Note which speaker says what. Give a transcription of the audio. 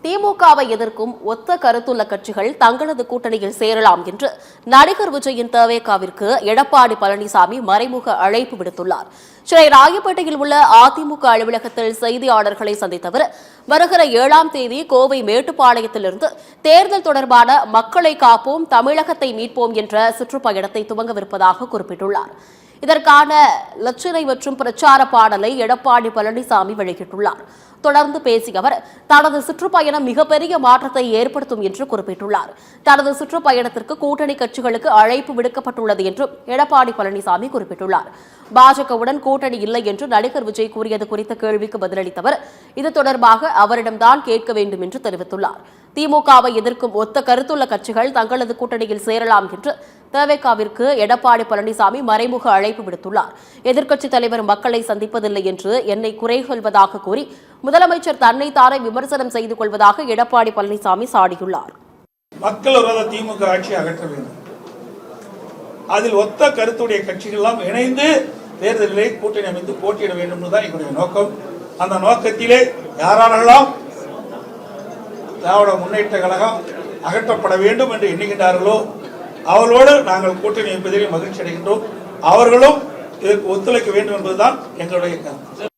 Speaker 1: திமுகவை எதிர்க்கும் ஒத்த கருத்துள்ள கட்சிகள் தங்களது கூட்டணியில் சேரலாம் என்று நடிகர் விஜயின் தவேகாவிற்கு எடப்பாடி பழனிசாமி மறைமுக அழைப்பு விடுத்துள்ளார். சென்னை ராயப்பேட்டையில் உள்ள அதிமுக அலுவலகத்தில் செய்தியாளர்களை சந்தித்தவர் வருகிற 7ஆம் தேதி கோவை மேட்டுப்பாளையத்திலிருந்து தேர்தல் தொடர்பான மக்களை காப்போம், தமிழகத்தை மீட்போம் என்ற சுற்றுப்பயணத்தை துவங்கவிருப்பதாக குறிப்பிட்டுள்ளார். இதற்கான இலச்சினை மற்றும் பிரச்சார பாடலை எடப்பாடி பழனிசாமி வெளியிட்டுள்ளார். தொடர்ந்து பேசிய அவர் தனது சுற்றுப்பயணம் மிகப்பெரிய மாற்றத்தை ஏற்படுத்தும் என்று குறிப்பிட்டுள்ளார். தனது சுற்றுப்பயணத்திற்கு கூட்டணி கட்சிகளுக்கு அழைப்பு விடுக்கப்பட்டுள்ளது என்றும் எடப்பாடி பழனிசாமி குறிப்பிட்டுள்ளார். பாஜகவுடன் கூட்டணி இல்லை என்று நடிகர் விஜய் கூறியது குறித்த கேள்விக்கு பதிலளித்த அவர் இது தொடர்பாக அவரிடம்தான் கேட்க வேண்டும் என்று தெரிவித்துள்ளார். திமுகவை எதிர்க்கும் ஒத்த கருத்துள்ள கட்சிகள் தங்களது கூட்டணியில் சேரலாம் என்று தவேகாவிற்கு எடப்பாடி பழனிசாமி மறைமுக அழைப்பு விடுத்துள்ளார். எதிர்க்கட்சித் தலைவர் மக்களை சந்திப்பதில்லை என்று என்னை குறை சொல்வதாக கூறி முதலமைச்சர் தன்னைத்தானே விமர்சனம் செய்து கொள்வதாக எடப்பாடி பழனிசாமி சாடியுள்ளார்.
Speaker 2: மக்கள் விரோத திமுக ஆட்சியை அகற்ற வேண்டும், அதில் ஒத்த கருத்துடைய கட்சிகள் எல்லாம் இணைந்து தேர்தலிலே கூட்டணி அமைத்து போட்டியிட வேண்டும் என்பதுதான் எங்களுடைய நோக்கம். அந்த நோக்கத்திலே யாரெல்லாம் திராவிட முன்னேற்ற கழகம் அகற்றப்பட வேண்டும் என்று எண்ணுகின்றார்களோ அவர்களோடு நாங்கள் கூட்டணி அமைப்பதிலே மகிழ்ச்சி அடைகின்றோம். அவர்களும் இதற்கு ஒத்துழைக்க வேண்டும் என்பதுதான் எங்களுடைய கருத்து.